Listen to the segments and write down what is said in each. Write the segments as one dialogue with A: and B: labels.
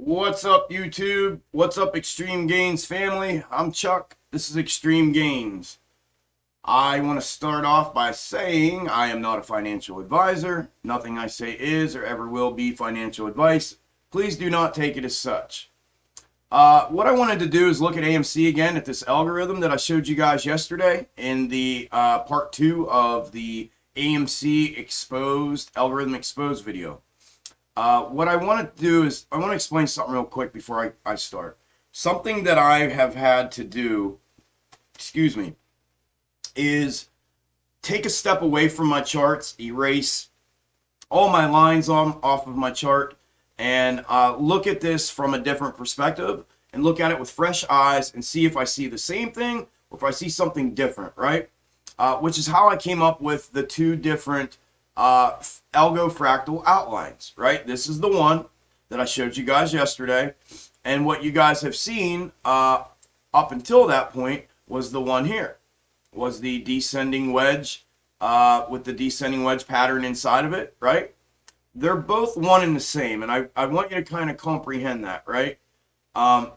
A: What's up, YouTube? What's up, Extreme Gains family? I'm Chuck. This is Extreme Gains. I want to start off by saying I am not a financial advisor. Nothing I say is or ever will be financial advice. Please do not take it as such. What I wanted to do is look at AMC again, at this algorithm that I showed you guys yesterday in the part 2 of the AMC exposed, algorithm exposed video. What I want to do is I want to explain something real quick before I start. Something that I have had to do, is take a step away from my charts, erase all my lines off of my chart, and look at this from a different perspective and look at it with fresh eyes and see if I see the same thing or if I see something different, right? Which is how I came up with the two different Algo fractal outlines, right? This is the one that I showed you guys yesterday, and what you guys have seen up until that point was the one here, was the descending wedge with the descending wedge pattern inside of it, right? They're both one and the same, and I want you to kind of comprehend that, right?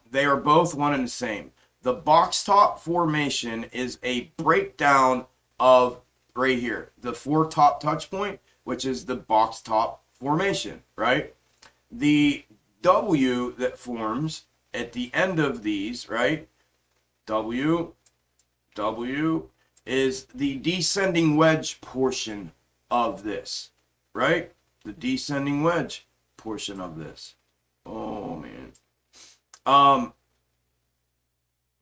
A: They are both one and the same. The box top formation is a breakdown of right here, the four top touch point, which is the box top formation, right? The W that forms at the end of these, right? W is the descending wedge portion of this, right? The descending wedge portion of this. Oh man.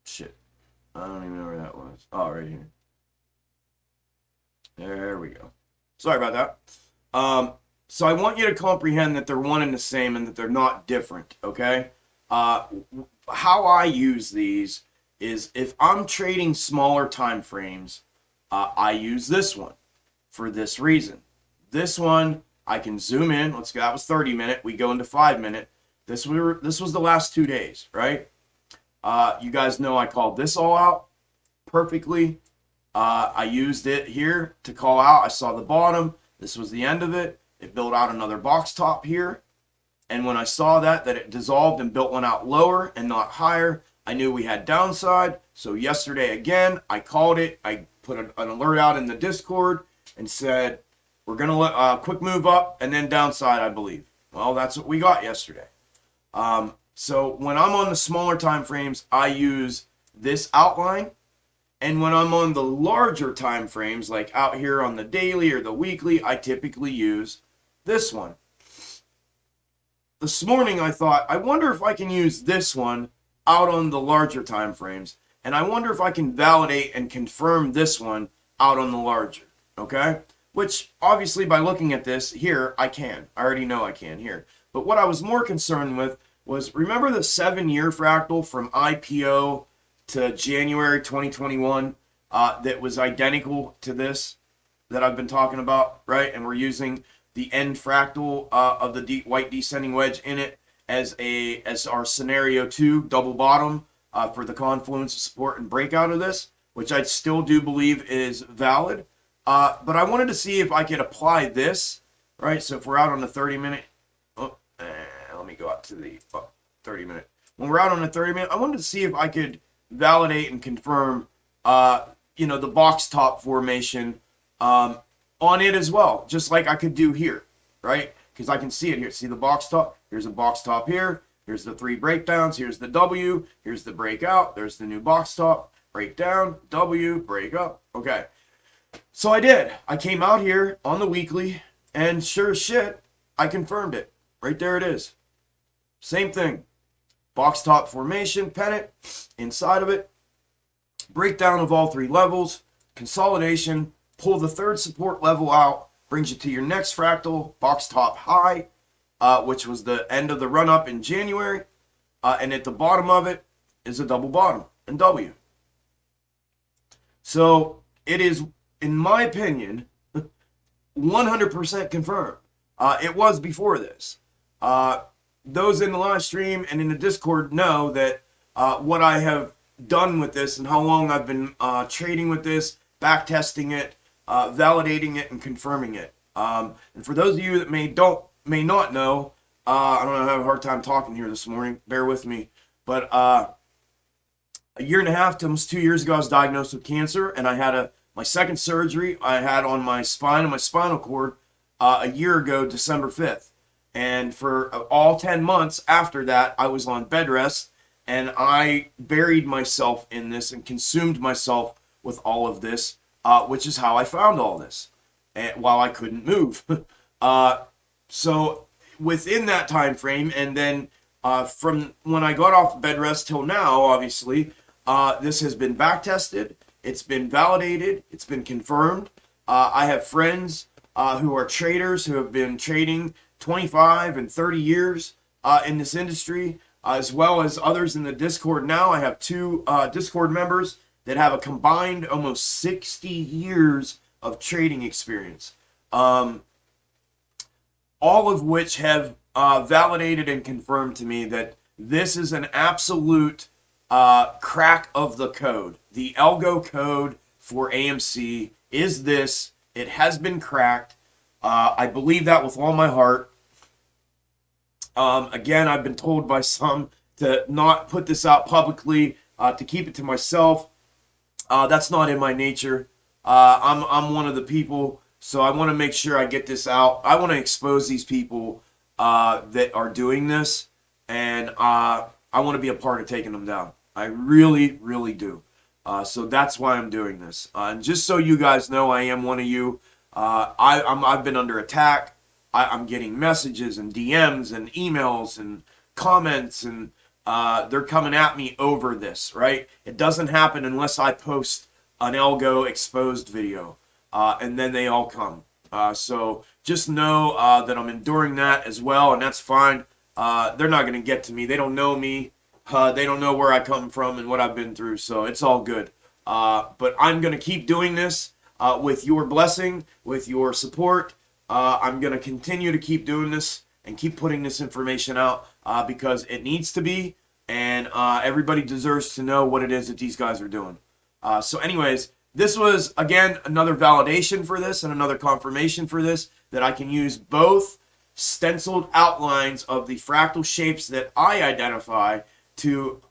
A: Shit. I don't even know where that was. Oh, right here. There we go. Sorry about that. So I want you to comprehend that they're one and the same and that they're not different, okay? How I use these is if I'm trading smaller time frames, I use this one for this reason. This one, I can zoom in. Let's go. That was 30 minute. We go into 5 minute. This was the last 2 days, right? You guys know I called this all out perfectly. I used it here to call out. I saw the bottom. This was the end of it. It built out another box top here. And when I saw that it dissolved and built one out lower and not higher, I knew we had downside. So yesterday again, I called it. I put an alert out in the Discord and said, we're going to let quick move up and then downside, I believe. Well, that's what we got yesterday. So when I'm on the smaller time frames, I use this outline. And when I'm on the larger time frames, like out here on the daily or the weekly, I typically use this one. This morning I thought, I wonder if I can use this one out on the larger time frames. And I wonder if I can validate and confirm this one out on the larger, okay? Which obviously by looking at this here, I can. I already know I can here. But what I was more concerned with was, remember the 7-year fractal from IPO to January 2021 that was identical to this that I've been talking about, right? And we're using the end fractal of the white descending wedge in it as our scenario 2 double bottom for the confluence of support and breakout of this, which I still do believe is valid. But I wanted to see if I could apply this, right? So if we're out on the 30 minute, let me go out to the 30 minute. When we're out on the 30 minute, I wanted to see if I could validate and confirm, the box top formation on it as well, just like I could do here, right? Because I can see it here. See the box top? Here's a box top here. Here's the 3 breakdowns. Here's the W. Here's the breakout. There's the new box top. Breakdown, W, break up. Okay. So I did. I came out here on the weekly, and sure as shit, I confirmed it. Right there it is. Same thing. Box top formation, pennant, inside of it, breakdown of all 3 levels, consolidation, pull the 3rd support level out, brings you to your next fractal, box top high, which was the end of the run up in January, and at the bottom of it is a double bottom and W. So it is, in my opinion, 100% confirmed. It was before this. Those in the live stream and in the Discord know that what I have done with this and how long I've been trading with this, back testing it, validating it, and confirming it. And for those of you that may not know, I don't know, I have a hard time talking here this morning. Bear with me. But a year and a half to almost 2 years ago, I was diagnosed with cancer, and I had my second surgery I had on my spine and my spinal cord a year ago, December 5th. And for all 10 months after that, I was on bed rest, and I buried myself in this and consumed myself with all of this, which is how I found all this, and while I couldn't move. So within that time frame, and then from when I got off bed rest till now, obviously, this has been back tested, it's been validated, it's been confirmed. I have friends who are traders who have been trading 25 and 30 years in this industry, as well as others in the Discord now. I have two Discord members that have a combined almost 60 years of trading experience, all of which have validated and confirmed to me that this is an absolute crack of the code. The Algo code for AMC is this. It has been cracked. I believe that with all my heart. Again, I've been told by some to not put this out publicly, to keep it to myself. That's not in my nature. I'm one of the people, so I want to make sure I get this out. I want to expose these people that are doing this, and I want to be a part of taking them down. I really, really do. So that's why I'm doing this. And just so you guys know, I am one of you. I've been under attack. I'm getting messages and DMs and emails and comments, and they're coming at me over this, right? It doesn't happen unless I post an Algo exposed video, and then they all come. So just know that I'm enduring that as well, and that's fine. They're not going to get to me. They don't know me. They don't know where I come from and what I've been through, so it's all good. But I'm going to keep doing this with your blessing, with your support. I'm going to continue to keep doing this and keep putting this information out because it needs to be, and everybody deserves to know what it is that these guys are doing. So anyways, this was, again, another validation for this and another confirmation for this, that I can use both stenciled outlines of the fractal shapes that I identify to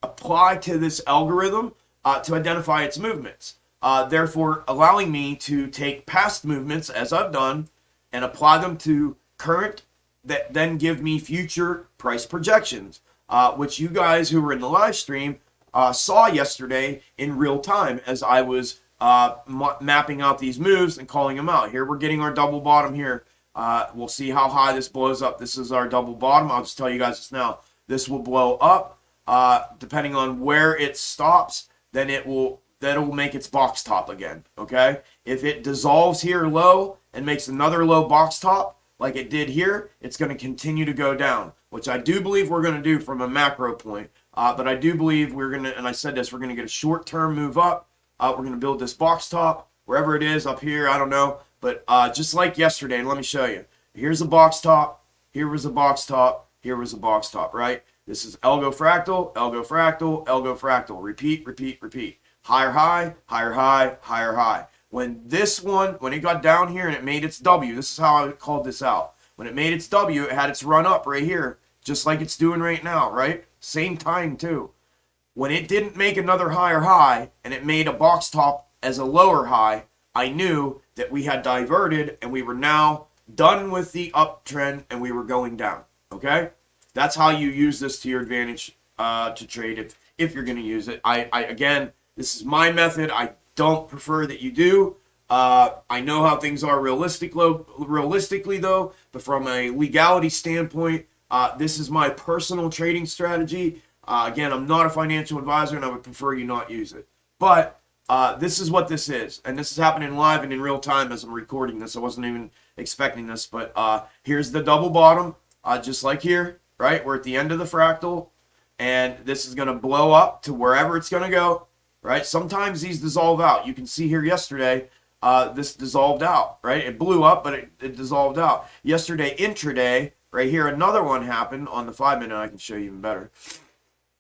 A: apply to this algorithm to identify its movements. Therefore, allowing me to take past movements, as I've done, and apply them to current, that then give me future price projections, which you guys who were in the live stream saw yesterday in real time as I was mapping out these moves and calling them out. Here we're getting our double bottom here. We'll see how high this blows up. This is our double bottom. I'll just tell you guys this now. This will blow up depending on where it stops. Then that'll make its box top again. Okay. If it dissolves here low and makes another low box top like it did here, it's going to continue to go down, which I do believe we're going to do from a macro point. But I do believe we're going to, and I said this, we're going to get a short-term move up. We're going to build this box top, wherever it is, up here, I don't know. But just like yesterday, and let me show you. Here's a box top. Here was a box top. Here was a box top, right? This is Algo fractal, Algo fractal, Algo fractal. Repeat, repeat, repeat. Higher high, higher high, higher high. When it got down here and it made its W, this is how I called this out. When it made its W, it had its run up right here, just like it's doing right now, right? Same time too. When it didn't make another higher high and it made a box top as a lower high, I knew that we had diverted and we were now done with the uptrend and we were going down, okay? That's how you use this to your advantage to trade if you're going to use it. Again, this is my method. I don't prefer that you do. I know how things are realistically though, but from a legality standpoint, this is my personal trading strategy. Again, I'm not a financial advisor and I would prefer you not use it. But this is what this is. And this is happening live and in real time as I'm recording this. I wasn't even expecting this. But here's the double bottom, just like here, right? We're at the end of the fractal. And this is going to blow up to wherever it's going to go, right? Sometimes these dissolve out. You can see here yesterday, this dissolved out, right? It blew up, but it dissolved out. Yesterday, intraday, right here, another one happened on the 5-minute. I can show you even better.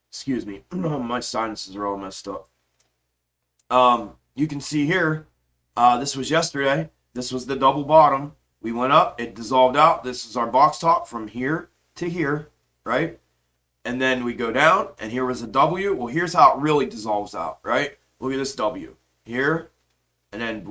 A: Excuse me. My sinuses are all messed up. You can see here, this was yesterday. This was the double bottom. We went up. It dissolved out. This is our box top from here to here, right? And then we go down, and here was a W. Well, here's how it really dissolves out, right? Look at this W here, and then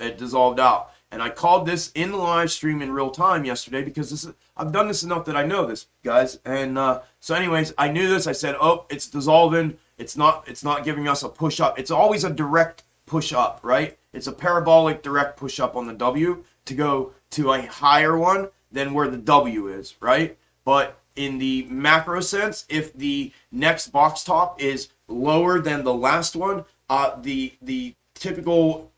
A: it dissolved out. And I called this in the live stream in real time yesterday because I've done this enough that I know this, guys. And so anyways, I knew this. I said, oh, it's dissolving. It's not giving us a push up. It's always a direct push up, right? It's a parabolic direct push up on the W to go to a higher one than where the W is, right? But in the macro sense, if the next box top is lower than the last one, the typical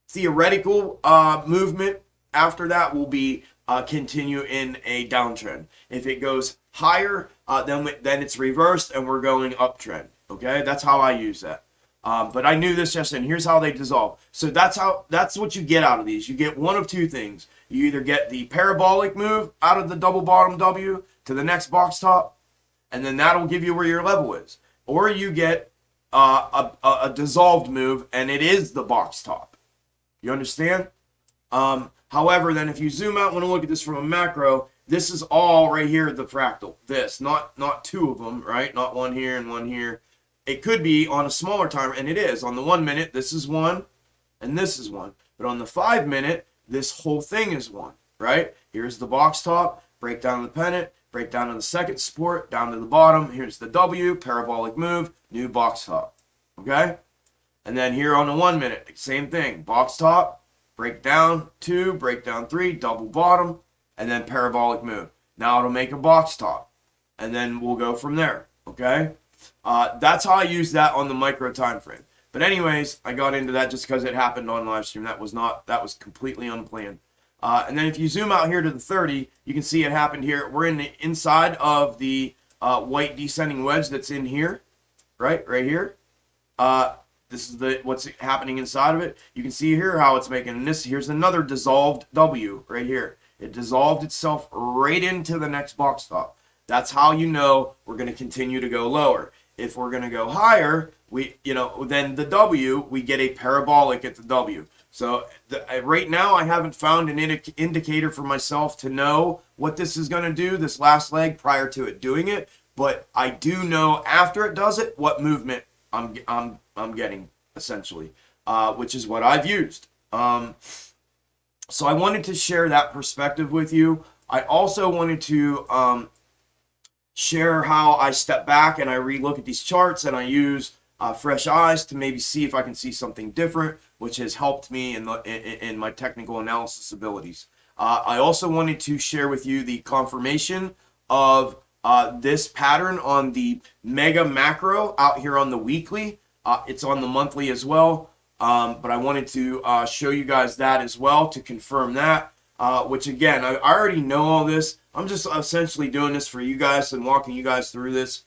A: theoretical movement after that will be continue in a downtrend. If it goes higher, then it's reversed and we're going uptrend. Okay, that's how I use that. But I knew this yesterday, and here's how they dissolve. So that's what you get out of these. You get one of two things. You either get the parabolic move out of the double bottom W to the next box top, and then that'll give you where your level is. Or you get a dissolved move, and it is the box top. You understand? However, then if you zoom out and want to look at this from a macro, this is all right here, the fractal. This, not two of them, right? Not one here and one here. It could be on a smaller timer, and it is. On the 1 minute, this is one, and this is one. But on the 5 minute, this whole thing is one, right? Here's the box top, break down the pennant, break down to the second support, down to the bottom. Here's the W, parabolic move, new box top, okay? And then here on the 1 minute, same thing. Box top, break down 2, break down 3, double bottom, and then parabolic move. Now it'll make a box top, and then we'll go from there, okay? That's how I use that on the micro time frame. But anyways, I got into that just because it happened on live stream. That was completely unplanned. And then if you zoom out here to the 30, you can see it happened here. We're in the inside of the white descending wedge that's in here, right here. This is what's happening inside of it. You can see here how it's making this. Here's another dissolved W right here. It dissolved itself right into the next box top. That's how you know we're going to continue to go lower. If we're going to go higher, then the W, we get a parabolic at the W. So right now, I haven't found an indicator for myself to know what this is going to do, this last leg, prior to it doing it. But I do know after it does it, what movement I'm getting, essentially, which is what I've used. So I wanted to share that perspective with you. I also wanted to share how I step back and I relook at these charts and I use fresh eyes to maybe see if I can see something different, which has helped me in my technical analysis abilities. I also wanted to share with you the confirmation of this pattern on the mega macro out here on the weekly. It's on the monthly as well, but I wanted to show you guys that as well to confirm that, which again, I already know all this. I'm just essentially doing this for you guys and walking you guys through this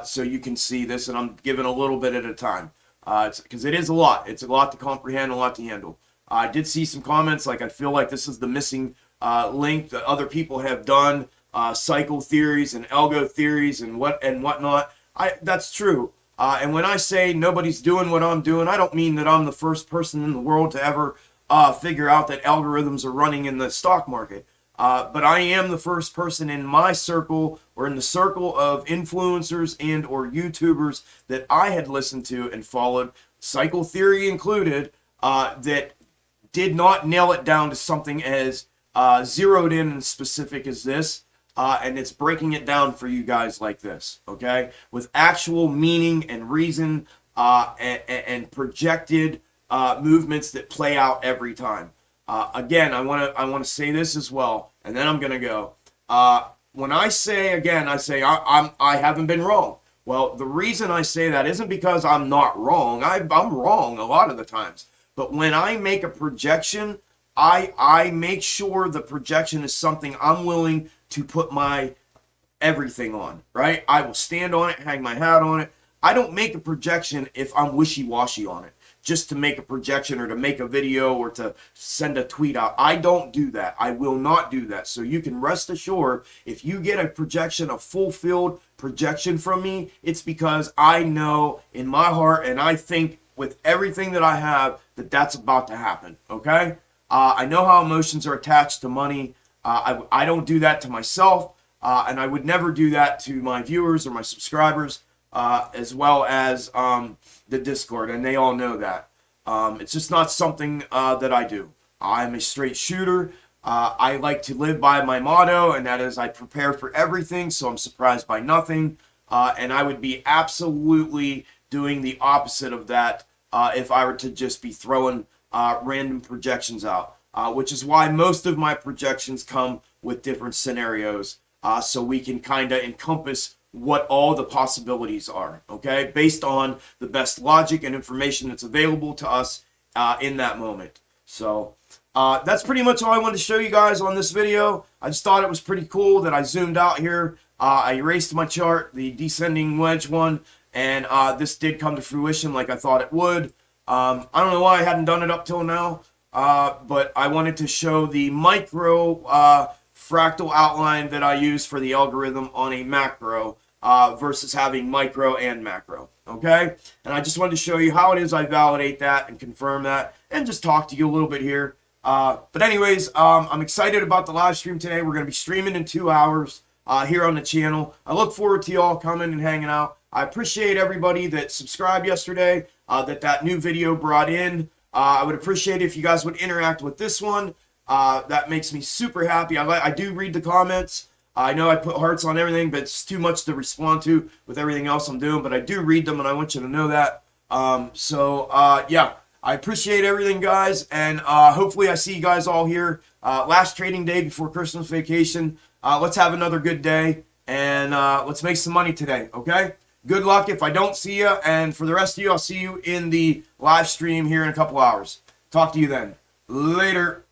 A: so you can see this, and I'm giving a little bit at a time because it is a lot. It's a lot to comprehend, a lot to handle. I did see some comments like I feel like this is the missing link that other people have done, cycle theories and algo theories and whatnot. That's true. And when I say nobody's doing what I'm doing, I don't mean that I'm the first person in the world to ever figure out that algorithms are running in the stock market. But I am the first person in my circle or in the circle of influencers and or YouTubers that I had listened to and followed, cycle theory included, that did not nail it down to something as zeroed in and specific as this. And it's breaking it down for you guys like this, okay? With actual meaning and reason and projected movements that play out every time. Again, I want to say this as well, and then I'm gonna go. When I say again, I say I haven't been wrong. Well, the reason I say that isn't because I'm not wrong. I'm wrong a lot of the times. But when I make a projection, I make sure the projection is something I'm willing to put my everything on. Right? I will stand on it, hang my hat on it. I don't make a projection if I'm wishy-washy on it, just to make a projection or to make a video or to send a tweet out. I don't do that. I will not do that. So you can rest assured, if you get a projection, a fulfilled projection from me, it's because I know in my heart and I think with everything that I have that that's about to happen, okay? I know how emotions are attached to money. I don't do that to myself, and I would never do that to my viewers or my subscribers, as well as the Discord, and they all know that. It's just not something that I do. I'm a straight shooter. I like to live by my motto, and that is I prepare for everything, so I'm surprised by nothing. And I would be absolutely doing the opposite of that if I were to just be throwing random projections out, which is why most of my projections come with different scenarios, so we can kind of encompass what all the possibilities are, okay, based on the best logic and information that's available to us in that moment. So that's pretty much all I wanted to show you guys on this video. I just thought it was pretty cool that I zoomed out here. I erased my chart, the descending wedge one, and this did come to fruition like I thought it would. I don't know why I hadn't done it up till now, but I wanted to show the micro fractal outline that I use for the algorithm on a macro versus having micro and macro, okay? And I just wanted to show you how it is I validate that and confirm that and just talk to you a little bit here. But anyways, I'm excited about the live stream today. We're going to be streaming in 2 hours here on the channel. I look forward to y'all coming and hanging out. I appreciate everybody that subscribed yesterday, that new video brought in. I would appreciate it if you guys would interact with this one. That makes me super happy. I do read the comments. I know I put hearts on everything, but it's too much to respond to with everything else I'm doing. But I do read them, and I want you to know that. Yeah, I appreciate everything, guys. And hopefully I see you guys all here. Last trading day before Christmas vacation. Let's have another good day, and let's make some money today, okay? Good luck if I don't see you, and for the rest of you, I'll see you in the live stream here in a couple hours. Talk to you then. Later.